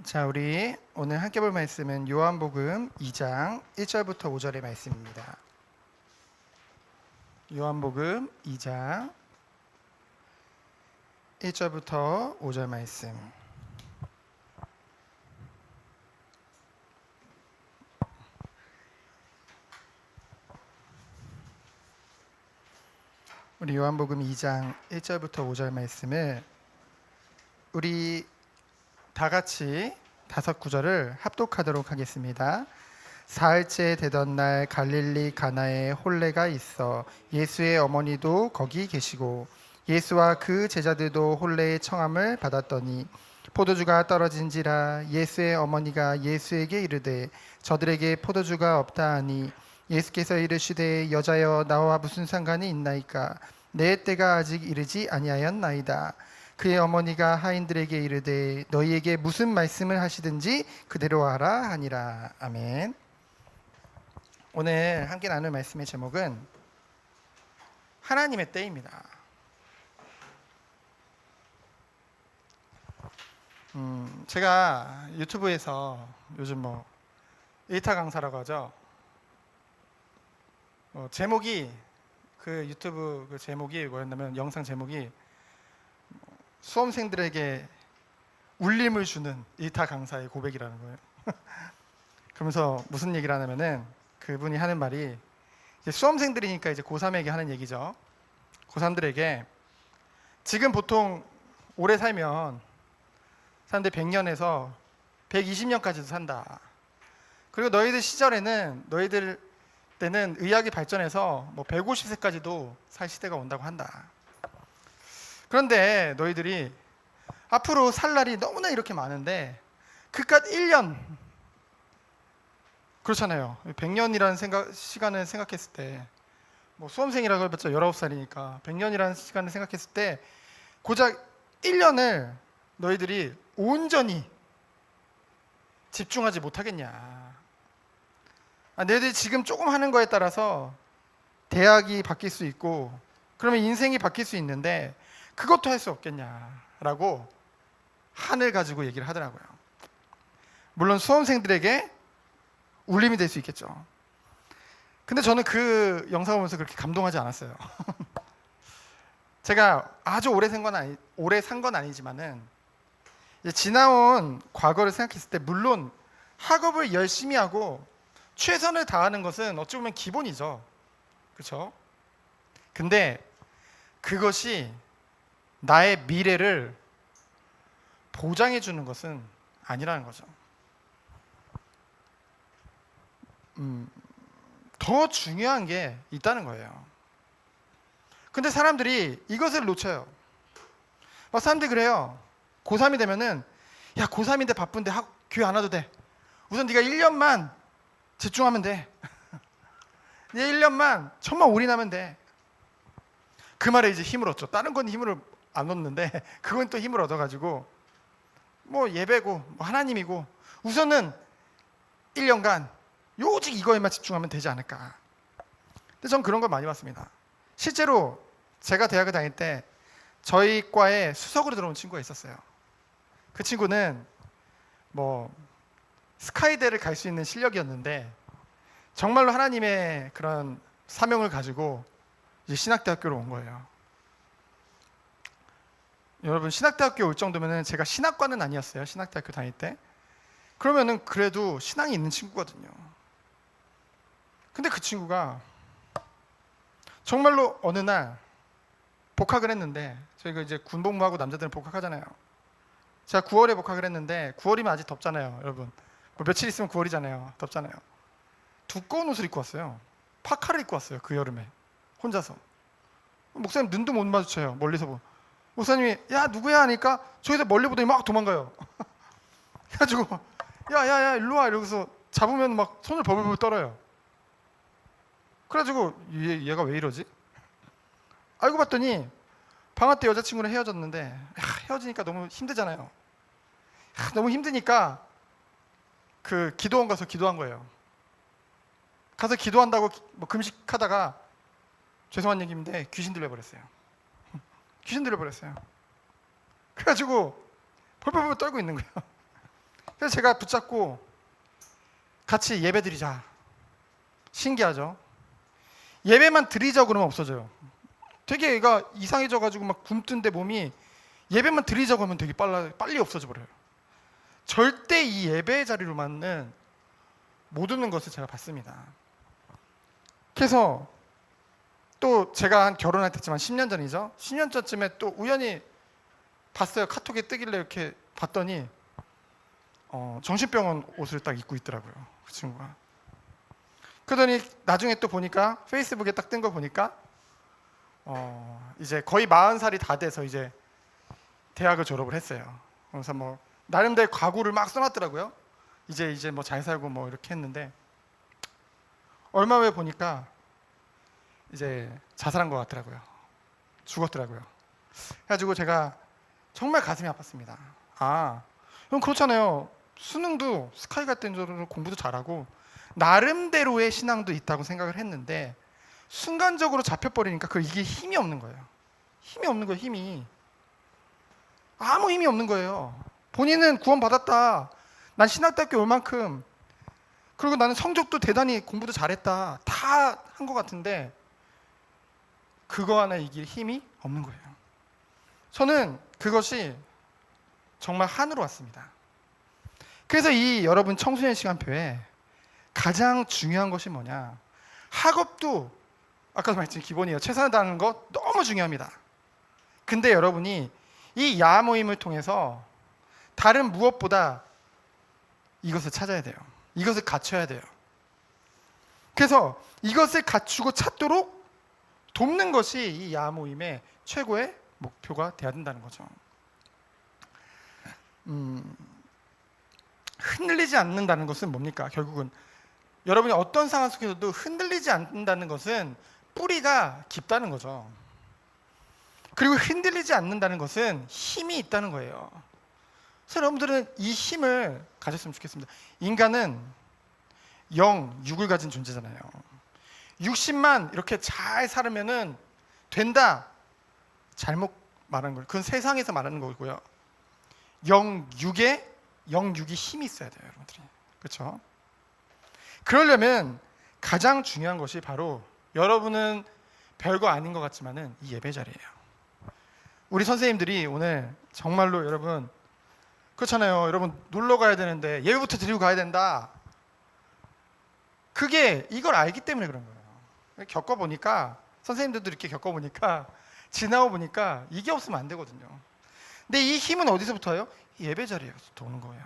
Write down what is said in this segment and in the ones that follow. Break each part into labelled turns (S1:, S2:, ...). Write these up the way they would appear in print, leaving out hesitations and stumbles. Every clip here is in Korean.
S1: 자, 우리 오늘 함께 볼 말씀은 요한복음 2장 1절부터 5절의 말씀입니다. 요한복음 2장 1절부터 5절 말씀. 우리 요한복음 2장 1절부터 5절 말씀을 우리 다 같이 다섯 구절을 합독하도록 하겠습니다. 사흘째 되던 날 갈릴리 가나에 혼례가 있어 예수의 어머니도 거기 계시고 예수와 그 제자들도 혼례의 청함을 받았더니 포도주가 떨어진지라 예수의 어머니가 예수에게 이르되 저들에게 포도주가 없다 하니 예수께서 이르시되 여자여 나와 무슨 상관이 있나이까 내 때가 아직 이르지 아니하였나이다. 그의 어머니가 하인들에게 이르되 너희에게 무슨 말씀을 하시든지 그대로 하라 하니라. 아멘. 오늘 함께 나눌 말씀의 제목은 하나님의 때입니다. 제가 유튜브에서 요즘 일타 강사라고 하죠. 제목이 그 유튜브 그 제목이 뭐였냐면 영상 제목이 수험생들에게 울림을 주는 일타 강사의 고백이라는 거예요. 그러면서 무슨 얘기를 하냐면은 그분이 하는 말이 이제 수험생들이니까 이제 고3에게 하는 얘기죠. 고3들에게 지금 보통 오래 살면 사람들이 100년에서 120년까지도 산다. 그리고 너희들 시절에는 너희들 때는 의학이 발전해서 150세까지도 살 시대가 온다고 한다. 그런데 너희들이 앞으로 살 날이 너무나 이렇게 많은데 그깟 1년 그렇잖아요. 100년이라는 시간을 생각했을 때 수험생이라고 해봤자 19살이니까 100년이라는 시간을 생각했을 때 고작 1년을 너희들이 온전히 집중하지 못하겠냐. 너희들이 지금 조금 하는 거에 따라서 대학이 바뀔 수 있고 그러면 인생이 바뀔 수 있는데 그것도 할 수 없겠냐라고 한을 가지고 얘기를 하더라고요. 물론 수험생들에게 울림이 될 수 있겠죠. 근데 저는 그 영상을 보면서 그렇게 감동하지 않았어요. 제가 아주 오래 산 건 아니지만은 지나온 과거를 생각했을 때 물론 학업을 열심히 하고 최선을 다하는 것은 어찌 보면 기본이죠. 그렇죠? 근데 그것이 나의 미래를 보장해 주는 것은 아니라는 거죠. 더 중요한 게 있다는 거예요. 근데 사람들이 이것을 놓쳐요. 사람들이 그래요. 고3이 되면은 야 고3인데 바쁜데 교회 안 와도 돼. 우선 네가 1년만 집중하면 돼. 네 1년만 천만 올인하면 돼. 그 말에 이제 힘을 얻죠. 다른 건 힘을 안 얻는데 그건 또 힘을 얻어가지고 예배고 하나님이고 우선은 1년간 오직 이거에만 집중하면 되지 않을까. 근데 전 그런 걸 많이 봤습니다. 실제로 제가 대학을 다닐 때 저희 과에 수석으로 들어온 친구가 있었어요. 그 친구는 스카이대를 갈 수 있는 실력이었는데 정말로 하나님의 그런 사명을 가지고 이제 신학대학교로 온 거예요. 여러분 신학대학교 올 정도면은 제가 신학과는 아니었어요. 신학대학교 다닐 때. 그러면은 그래도 신앙이 있는 친구거든요. 근데 그 친구가 정말로 어느 날 복학을 했는데 저희가 이제 군복무하고 남자들은 복학하잖아요. 제가 9월에 복학을 했는데 9월이면 아직 덥잖아요, 여러분. 며칠 있으면 9월이잖아요. 덥잖아요. 두꺼운 옷을 입고 왔어요. 파카를 입고 왔어요. 그 여름에 혼자서. 목사님 눈도 못 마주쳐요. 멀리서 보고. 목사님이 야 누구야 하니까 저기서 멀리 보더니 막 도망가요. 그래가지고 야야야 일로 와 이러고서 잡으면 막 손을 벌벌 떨어요. 그래가지고 얘가 왜 이러지? 알고 봤더니 방학 때 여자친구랑 헤어졌는데 헤어지니까 너무 힘들잖아요. 너무 힘드니까 그 기도원 가서 기도한 거예요. 가서 기도한다고 금식하다가 죄송한 얘기인데 귀신 들려버렸어요. 귀신 들려버렸어요. 그래가지고 벌벌벌 떨고 있는 거예요. 그래서 제가 붙잡고 같이 예배 드리자. 신기하죠? 예배만 드리자 그러면 없어져요. 되게 얘가 이상해져가지고 막 굼뜬데 몸이 예배만 드리자 그러면 되게 빨리 없어져 버려요. 절대 이 예배 자리로만은 못 오는 것을 제가 봤습니다. 그래서 또 제가 한 결혼할 때쯤 한 10년 전이죠. 10년 전쯤에 또 우연히 봤어요. 카톡에 뜨길래 이렇게 봤더니 정신병원 옷을 딱 입고 있더라고요. 그 친구가. 그러더니 나중에 또 보니까 페이스북에 딱 뜬 거 보니까 이제 거의 40살이 다 돼서 이제 대학을 졸업을 했어요. 그래서 뭐 나름대로 과구를 막 써놨더라고요. 이제 뭐 잘 살고 뭐 이렇게 했는데 얼마 후에 보니까 이제 자살한 것 같더라고요. 죽었더라고요. 그래가지고 제가 정말 가슴이 아팠습니다. 아, 그럼 그렇잖아요. 수능도 스카이 같은 정도로 공부도 잘하고 나름대로의 신앙도 있다고 생각을 했는데 순간적으로 잡혀버리니까 이게 힘이 없는 거예요. 힘이 없는 거예요. 힘이. 아무 힘이 없는 거예요. 본인은 구원받았다. 난 신학대학교 올 만큼, 그리고 나는 성적도 대단히 공부도 잘했다. 다 한 것 같은데 그거 하나 이길 힘이 없는 거예요. 저는 그것이 정말 한으로 왔습니다. 그래서 이 여러분 청소년 시간표에 가장 중요한 것이 뭐냐? 학업도 아까도 말했지만 기본이에요. 최선을 다하는 거 너무 중요합니다. 근데 여러분이 이 야하 모임을 통해서 다른 무엇보다 이것을 찾아야 돼요. 이것을 갖춰야 돼요. 그래서 이것을 갖추고 찾도록 돕는 것이 이 야하 모임의 최고의 목표가 되어야 된다는 거죠. 흔들리지 않는다는 것은 뭡니까? 결국은 여러분이 어떤 상황 속에서도 흔들리지 않는다는 것은 뿌리가 깊다는 거죠. 그리고 흔들리지 않는다는 것은 힘이 있다는 거예요. 그래서 여러분들은 이 힘을 가졌으면 좋겠습니다. 인간은 육을 가진 존재잖아요. 60만 이렇게 잘 살으면은 된다. 잘못 말하는 거예요. 그건 세상에서 말하는 거고요. 영육이 힘이 있어야 돼요, 여러분들이. 그렇죠? 그러려면 가장 중요한 것이 바로 여러분은 별거 아닌 것 같지만은 이 예배 자리예요. 우리 선생님들이 오늘 정말로 여러분 그렇잖아요. 여러분 놀러 가야 되는데 예배부터 드리고 가야 된다. 그게 이걸 알기 때문에 그런 거예요. 겪어보니까 선생님들도 이렇게 겪어보니까 지나고 보니까 이게 없으면 안 되거든요. 근데 이 힘은 어디서부터 와요? 예배 자리에서부터 오는 거예요.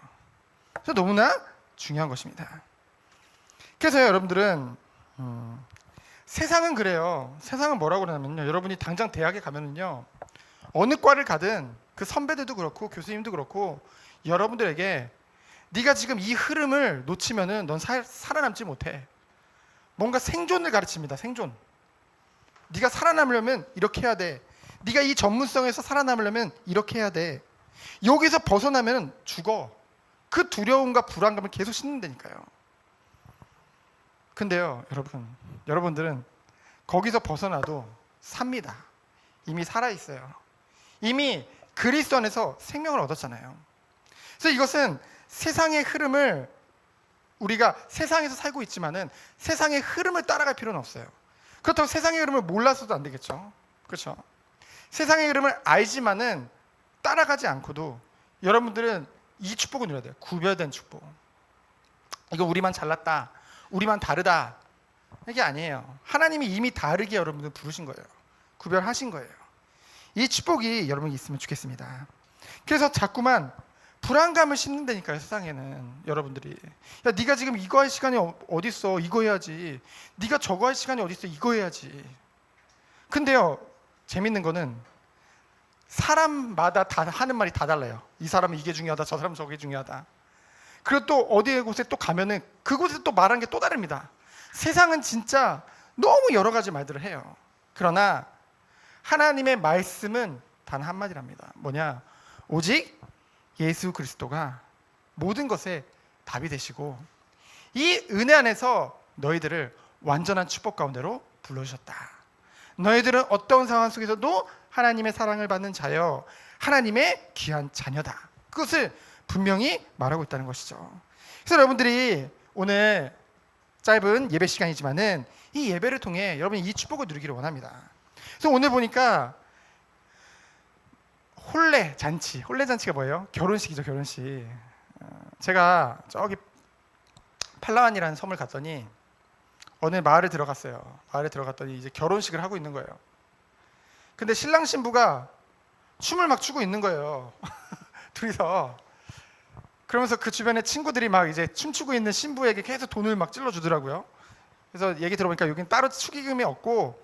S1: 그래서 너무나 중요한 것입니다. 그래서 여러분들은 세상은 그래요. 세상은 뭐라고 그러냐면요. 여러분이 당장 대학에 가면은요. 어느 과를 가든 그 선배들도 그렇고 교수님도 그렇고 여러분들에게 네가 지금 이 흐름을 놓치면은 넌 살아남지 못해. 뭔가 생존을 가르칩니다. 생존. 네가 살아남으려면 이렇게 해야 돼. 네가 이 전문성에서 살아남으려면 이렇게 해야 돼. 여기서 벗어나면 죽어. 그 두려움과 불안감을 계속 싣는다니까요. 근데요, 여러분들은 거기서 벗어나도 삽니다. 이미 살아있어요. 이미 그리스도 안에서 생명을 얻었잖아요. 그래서 이것은 세상의 흐름을 우리가 세상에서 살고 있지만은 세상의 흐름을 따라갈 필요는 없어요. 그렇다고 세상의 흐름을 몰라서도 안 되겠죠. 그렇죠? 세상의 흐름을 알지만은 따라가지 않고도 여러분들은 이 축복을 누려야 돼요. 구별된 축복. 이거 우리만 잘났다. 우리만 다르다. 이게 아니에요. 하나님이 이미 다르게 여러분들 부르신 거예요. 구별하신 거예요. 이 축복이 여러분이 있으면 좋겠습니다. 그래서 자꾸만 불안감을 심는다니까요. 세상에는 여러분들이 야 네가 지금 이거 할 시간이 어디 있어? 이거 해야지. 네가 저거 할 시간이 어디 있어? 이거 해야지. 근데요 재밌는 거는 사람마다 다 하는 말이 다 달라요. 이 사람은 이게 중요하다. 저 사람은 저게 중요하다. 그리고 또 어디 곳에 또 가면은 그곳에서 또 말하는 게 또 다릅니다. 세상은 진짜 너무 여러 가지 말들을 해요. 그러나 하나님의 말씀은 단 한마디랍니다. 뭐냐? 오직 예수 그리스도가 모든 것에 답이 되시고 이 은혜 안에서 너희들을 완전한 축복 가운데로 불러주셨다. 너희들은 어떤 상황 속에서도 하나님의 사랑을 받는 자여 하나님의 귀한 자녀다. 그것을 분명히 말하고 있다는 것이죠. 그래서 여러분들이 오늘 짧은 예배 시간이지만은 이 예배를 통해 여러분이 이 축복을 누리기를 원합니다. 그래서 오늘 보니까 혼례 잔치가 뭐예요? 결혼식이죠, 결혼식. 제가 저기 팔라완이라는 섬을 갔더니 어느 마을에 들어갔어요. 마을에 들어갔더니 이제 결혼식을 하고 있는 거예요. 근데 신랑 신부가 춤을 막 추고 있는 거예요. 둘이서. 그러면서 그 주변에 친구들이 막 이제 춤추고 있는 신부에게 계속 돈을 막 찔러 주더라고요. 그래서 얘기 들어보니까 여기는 따로 축의금이 없고,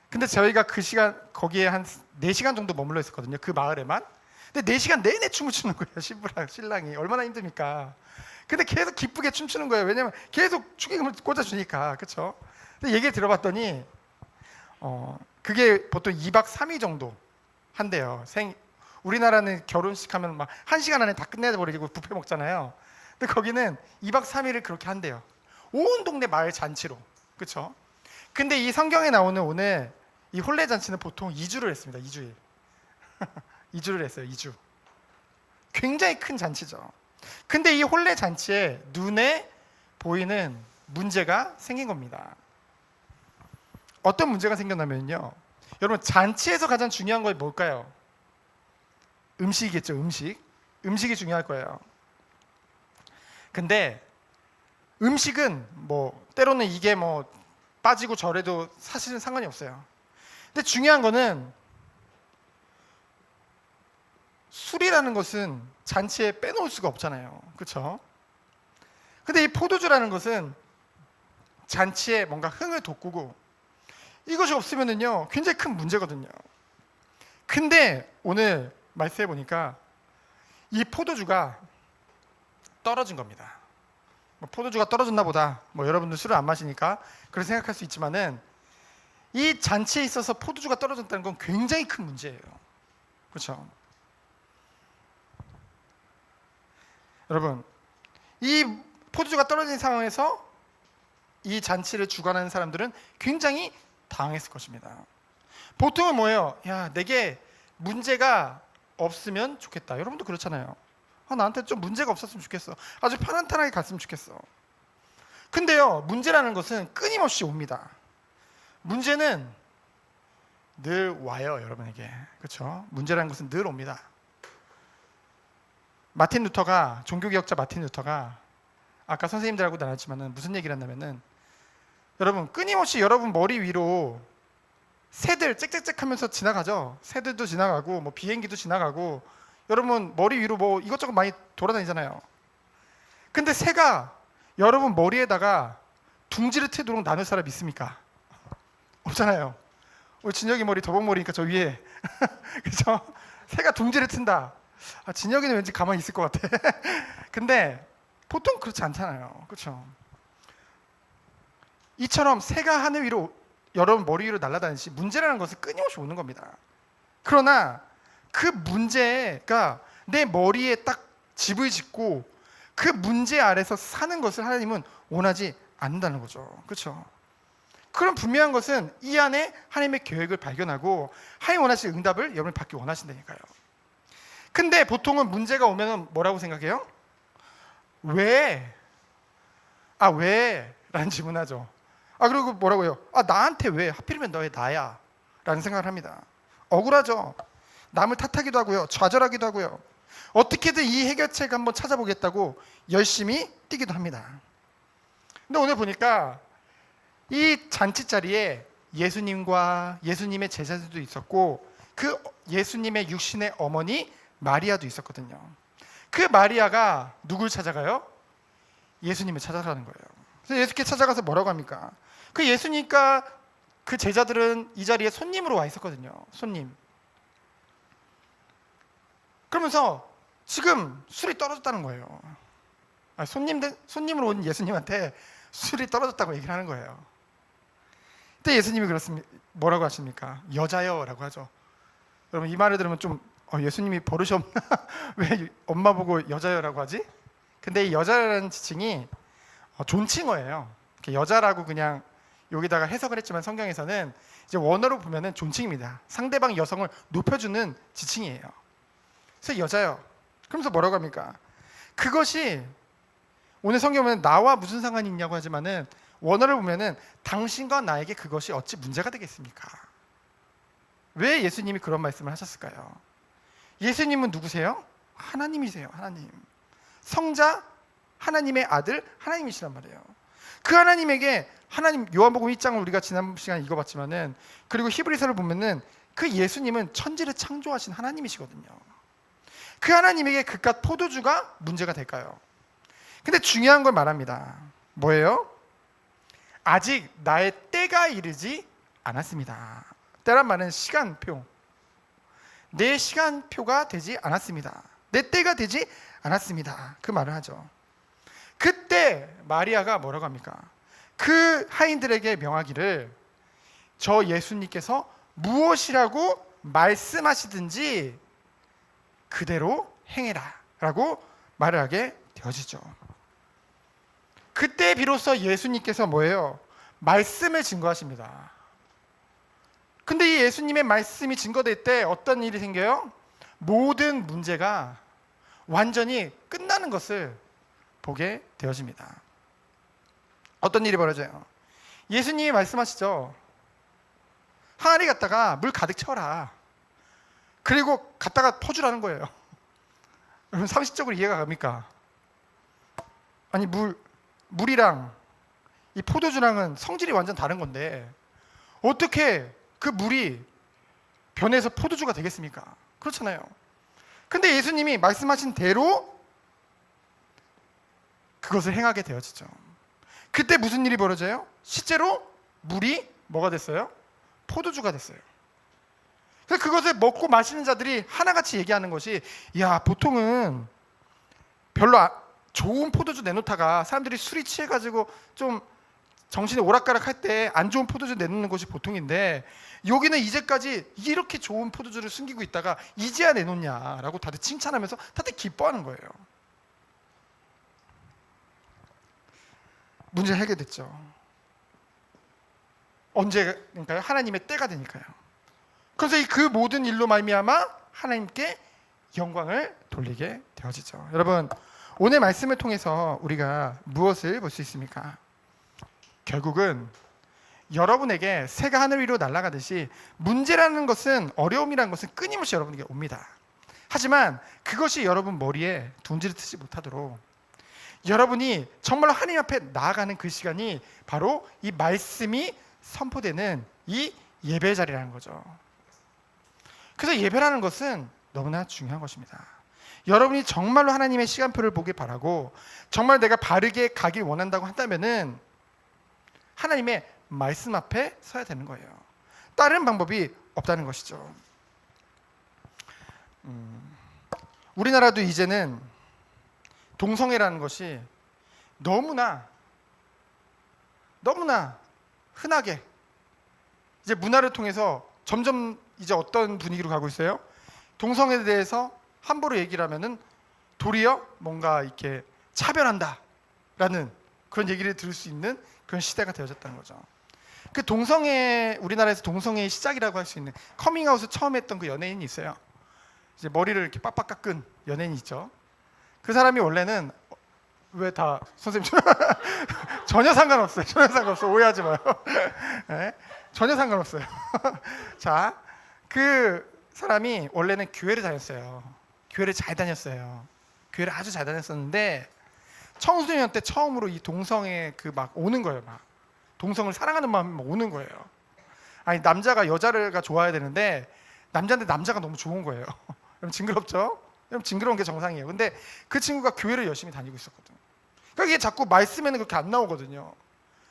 S1: 근데 저희가 그 시간 거기에 한 4시간 정도 머물러 있었거든요. 그 마을에만. 근데 4시간 내내 춤을 추는 거예요. 신부랑 신랑이. 얼마나 힘듭니까? 근데 계속 기쁘게 춤추는 거예요. 왜냐면 계속 축의금을 꽂아주니까. 그렇죠? 근데 얘기 들어봤더니 그게 보통 2박 3일 정도 한대요. 우리나라는 결혼식 하면 막 1시간 안에 다 끝내버리고 뷔페 먹잖아요. 근데 거기는 2박 3일을 그렇게 한대요. 온 동네 마을 잔치로. 그렇죠? 근데 이 성경에 나오는 오늘 이 혼례 잔치는 보통 2주를 했습니다. 2주일. 2주를 했어요. 2주. 굉장히 큰 잔치죠. 근데 이 혼례 잔치에 눈에 보이는 문제가 생긴 겁니다. 어떤 문제가 생겼냐면요. 여러분, 잔치에서 가장 중요한 건 뭘까요? 음식이겠죠. 음식이 중요할 거예요. 근데 음식은 뭐 때로는 이게 뭐 빠지고 저래도 사실은 상관이 없어요. 근데 중요한 거는 술이라는 것은 잔치에 빼놓을 수가 없잖아요. 그렇죠? 근데 이 포도주라는 것은 잔치에 뭔가 흥을 돋구고, 이것이 없으면은요 굉장히 큰 문제거든요. 근데 오늘 말씀해 보니까 이 포도주가 떨어진 겁니다. 포도주가 떨어졌나 보다. 여러분들 술을 안 마시니까 그렇게 생각할 수 있지만은 이 잔치에 있어서 포도주가 떨어졌다는 건 굉장히 큰 문제예요. 그렇죠? 여러분, 이 포도주가 떨어진 상황에서 이 잔치를 주관하는 사람들은 굉장히 당했을 것입니다. 보통은 뭐예요? 야, 내게 문제가 없으면 좋겠다. 여러분도 그렇잖아요. 나한테 좀 문제가 없었으면 좋겠어. 아주 편안하게 갔으면 좋겠어. 근데요, 문제라는 것은 끊임없이 옵니다. 문제는 늘 와요, 여러분에게. 그렇죠? 문제라는 것은 늘 옵니다. 종교개혁자 마틴 루터가 아까 선생님들하고 나눴지만은 무슨 얘기를 했냐면은, 여러분, 끊임없이 여러분 머리 위로 새들 짹짹짹 하면서 지나가죠. 새들도 지나가고 뭐 비행기도 지나가고, 여러분 머리 위로 뭐 이것저것 많이 돌아다니잖아요. 근데 새가 여러분 머리에다가 둥지를 트도록 나눌 사람 있습니까? 없잖아요. 우리 진혁이 머리 더벅머리니까 저 위에 그죠? 새가 둥지를 튼다. 진혁이는 왠지 가만히 있을 것 같아. 근데 보통 그렇지 않잖아요. 그렇죠? 이처럼 새가 하늘 위로 여러분 머리 위로 날아다니듯이 문제라는 것은 끊임없이 오는 겁니다. 그러나 그 문제가 내 머리에 딱 집을 짓고 그 문제 아래서 사는 것을 하나님은 원하지 않는다는 거죠. 그렇죠? 그럼 분명한 것은 이 안에 하나님의 계획을 발견하고 하나님 원하시는 응답을 여러분이 받기 원하신다니까요. 근데 보통은 문제가 오면 뭐라고 생각해요? 왜? 왜? 라는 질문하죠. 그리고 뭐라고 해요? 나한테 왜? 하필이면 너 왜 나야? 라는 생각을 합니다. 억울하죠. 남을 탓하기도 하고요. 좌절하기도 하고요. 어떻게든 이 해결책 한번 찾아보겠다고 열심히 뛰기도 합니다. 근데 오늘 보니까 이 잔치 자리에 예수님과 예수님의 제자들도 있었고, 그 예수님의 육신의 어머니 마리아도 있었거든요. 그 마리아가 누굴 찾아가요? 예수님을 찾아가는 거예요. 그래서 예수께 찾아가서 뭐라고 합니까? 그 예수님과 그 제자들은 이 자리에 손님으로 와 있었거든요. 손님. 그러면서 지금 술이 떨어졌다는 거예요. 손님으로 온 예수님한테 술이 떨어졌다고 얘기를 하는 거예요. 그때 예수님이 뭐라고 하십니까? 여자여 라고 하죠. 여러분, 이 말을 들으면 좀 예수님이 버릇이 없나? 왜 엄마 보고 여자여라고 하지? 근데 이 여자라는 지칭이 존칭어예요. 여자라고 그냥 여기다가 해석을 했지만 성경에서는 이제 원어로 보면은 존칭입니다. 상대방 여성을 높여주는 지칭이에요. 그래서 여자요. 그러면서 뭐라고 합니까? 그것이 오늘 성경은 나와 무슨 상관이 있냐고 하지만은 원어를 보면은 당신과 나에게 그것이 어찌 문제가 되겠습니까? 왜 예수님이 그런 말씀을 하셨을까요? 예수님은 누구세요? 하나님이세요. 하나님. 성자, 하나님의 아들, 하나님이시란 말이에요. 그 하나님에게 하나님, 요한복음 1장을 우리가 지난 시간에 읽어봤지만은, 그리고 히브리서를 보면은 그 예수님은 천지를 창조하신 하나님이시거든요. 그 하나님에게 그깟 포도주가 문제가 될까요? 근데 중요한 걸 말합니다. 뭐예요? 아직 나의 때가 이르지 않았습니다. 때란 말은 시간표. 내 시간표가 되지 않았습니다. 내 때가 되지 않았습니다. 그 말을 하죠. 그때 마리아가 뭐라고 합니까? 그 하인들에게 명하기를 저 예수님께서 무엇이라고 말씀하시든지 그대로 행해라 라고 말을 하게 되어지죠. 그때 비로소 예수님께서 뭐예요? 말씀을 증거하십니다. 근데 이 예수님의 말씀이 증거될 때 어떤 일이 생겨요? 모든 문제가 완전히 끝나는 것을 보게 되어집니다. 어떤 일이 벌어져요? 예수님이 말씀하시죠. 항아리 갖다가 물 가득 채워라. 그리고 갖다가 퍼주라는 거예요. 여러분 상식적으로 이해가 갑니까? 아니 물이랑 이 포도주랑은 성질이 완전 다른 건데 어떻게 그 물이 변해서 포도주가 되겠습니까? 그렇잖아요. 근데 예수님이 말씀하신 대로 그것을 행하게 되어지죠. 그때 무슨 일이 벌어져요? 실제로 물이 뭐가 됐어요? 포도주가 됐어요. 그래서 그것을 먹고 마시는 자들이 하나같이 얘기하는 것이, 야, 보통은 별로 좋은 포도주 내놓다가 사람들이 술이 취해가지고 좀 정신이 오락가락할 때 안 좋은 포도주 내놓는 것이 보통인데 여기는 이제까지 이렇게 좋은 포도주를 숨기고 있다가 이제야 내놓냐라고 다들 칭찬하면서 다들 기뻐하는 거예요. 문제 해결됐죠. 언제니까요? 하나님의 때가 되니까요. 그래서 그 모든 일로 말미암아 하나님께 영광을 돌리게 되어지죠. 여러분, 오늘 말씀을 통해서 우리가 무엇을 볼 수 있습니까? 결국은 여러분에게 새가 하늘 위로 날아가듯이 문제라는 것은, 어려움이라는 것은 끊임없이 여러분에게 옵니다. 하지만 그것이 여러분 머리에 둔지를 트지 못하도록 여러분이 정말로 하나님 앞에 나아가는 그 시간이 바로 이 말씀이 선포되는 이 예배 자리라는 거죠. 그래서 예배라는 것은 너무나 중요한 것입니다. 여러분이 정말로 하나님의 시간표를 보길 바라고 정말 내가 바르게 가길 원한다고 한다면은 하나님의 말씀 앞에 서야 되는 거예요. 다른 방법이 없다는 것이죠. 우리나라도 이제는 동성애라는 것이 너무나 흔하게 이제 문화를 통해서 점점 이제 어떤 분위기로 가고 있어요? 동성애에 대해서 함부로 얘기를 하면은 도리어 뭔가 이렇게 차별한다라는 그런 얘기를 들을 수 있는 그런 시대가 되어졌다는 거죠. 그 동성애, 우리나라에서 동성애의 시작이라고 할 수 있는 커밍아웃을 처음 했던 그 연예인이 있어요. 이제 머리를 이렇게 빡빡 깎은 연예인이 있죠. 그 사람이 원래는 왜 다 선생님 전혀 상관없어요. 전혀 상관없어요. 오해하지 마요. 네? 전혀 상관없어요. 자, 그 사람이 원래는 교회를 다녔어요. 교회를 잘 다녔어요. 교회를 아주 잘 다녔었는데 청소년 때 처음으로 이 동성애 그 막 오는 거예요. 막 동성을 사랑하는 마음이 막 오는 거예요. 아니 남자가 여자가 좋아야 되는데 남자인데 남자가 너무 좋은 거예요. 그럼 징그럽죠? 그럼 징그러운 게 정상이에요. 근데 그 친구가 교회를 열심히 다니고 있었거든요. 그러니까 이게 자꾸 말씀에는 그렇게 안 나오거든요.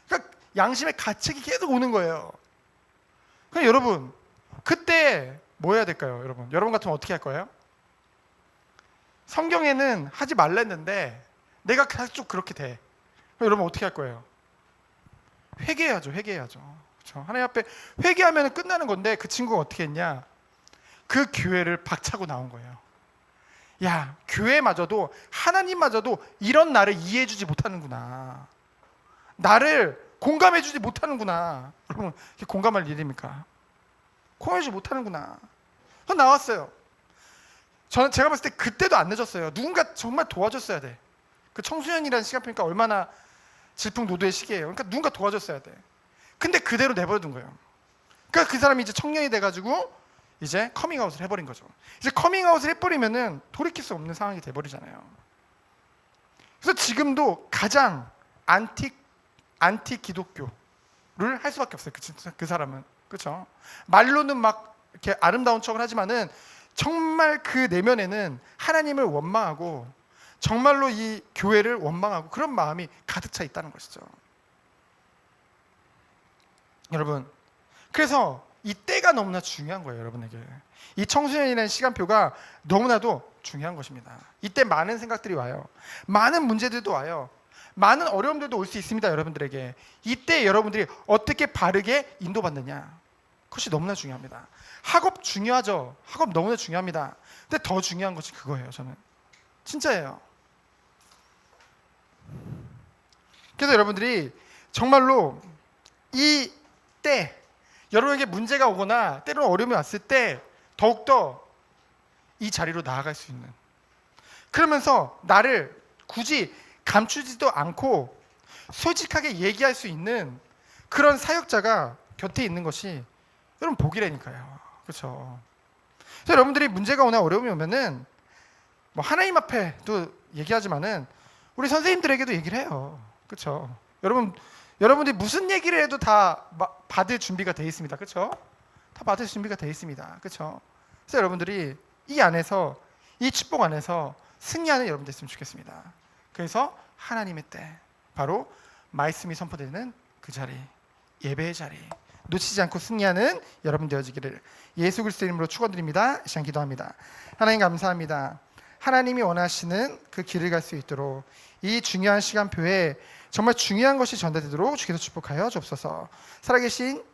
S1: 그러니까 양심의 가책이 계속 오는 거예요. 그럼 여러분 그때 뭐 해야 될까요? 여러분 같으면 어떻게 할 거예요? 성경에는 하지 말랬는데 내가 계속 그렇게 돼. 그럼 여러분 어떻게 할 거예요? 회개해야죠. 그렇죠? 하나님 앞에 회개하면 끝나는 건데 그 친구가 어떻게 했냐? 그 교회를 박차고 나온 거예요. 야, 교회마저도 하나님마저도 이런 나를 이해해주지 못하는구나. 나를 공감해주지 못하는구나. 여러분 이게 공감할 일입니까? 공감해주지 못하는구나. 그래서 나왔어요. 제가 봤을 때 그때도 안 늦었어요. 누군가 정말 도와줬어야 돼. 그 청소년이라는 시간표니까 얼마나 질풍노도의 시기예요. 그러니까 누군가 도와줬어야 돼. 근데 그대로 내버려둔 거예요. 그러니까 그 사람이 이제 청년이 돼가지고 이제 커밍아웃을 해버린 거죠. 이제 커밍아웃을 해버리면은 돌이킬 수 없는 상황이 돼버리잖아요. 그래서 지금도 가장 안티 기독교를 할 수밖에 없어요. 그 사람은. 그렇죠? 말로는 막 이렇게 아름다운 척을 하지만은 정말 그 내면에는 하나님을 원망하고 정말로 이 교회를 원망하고 그런 마음이 가득 차 있다는 것이죠. 여러분, 그래서 이 때가 너무나 중요한 거예요. 여러분에게 이 청소년이라는 시간표가 너무나도 중요한 것입니다. 이때 많은 생각들이 와요. 많은 문제들도 와요. 많은 어려움들도 올 수 있습니다. 여러분들에게 이때 여러분들이 어떻게 바르게 인도받느냐, 그것이 너무나 중요합니다. 학업 중요하죠. 학업 너무나 중요합니다. 근데 더 중요한 것이 그거예요. 저는 진짜예요. 그래서 여러분들이 정말로 이 때 여러분에게 문제가 오거나 때로는 어려움이 왔을 때 더욱더 이 자리로 나아갈 수 있는, 그러면서 나를 굳이 감추지도 않고 솔직하게 얘기할 수 있는 그런 사역자가 곁에 있는 것이 여러분 복이라니까요. 그렇죠? 그래서 여러분들이 문제가 오나 어려움이 오면은 뭐 하나님 앞에도 얘기하지만은 우리 선생님들에게도 얘기를 해요. 그렇죠? 여러분들이 무슨 얘기를 해도 다 받을 준비가 돼 있습니다. 그렇죠? 다 받을 준비가 돼 있습니다. 그렇죠? 그래서 여러분들이 이 안에서, 이 축복 안에서 승리하는 여러분 됐으면 좋겠습니다. 그래서 하나님의 때, 바로 말씀이 선포되는 그 자리, 예배의 자리, 놓치지 않고 승리하는 여러분 되어지기를 예수 그리스도의 이름으로 축원드립니다. 시간 기도합니다. 하나님 감사합니다. 하나님이 원하시는 그 길을 갈 수 있도록 이 중요한 시간표에 정말 중요한 것이 전달되도록 주께서 축복하여 주옵소서. 살아계신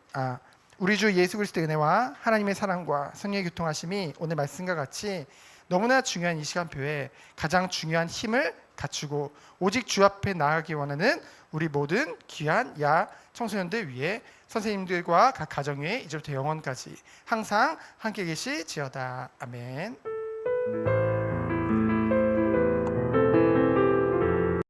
S1: 우리 주 예수 그리스도의 은혜와 하나님의 사랑과 성령의 교통하심이 오늘 말씀과 같이 너무나 중요한 이 시간표에 가장 중요한 힘을 갖추고 오직 주 앞에 나아가기 원하는 우리 모든 귀한 청소년들 위해 선생님들과 각 가정 위에 이제부터 영원까지 항상 함께 계시지어다. 아멘.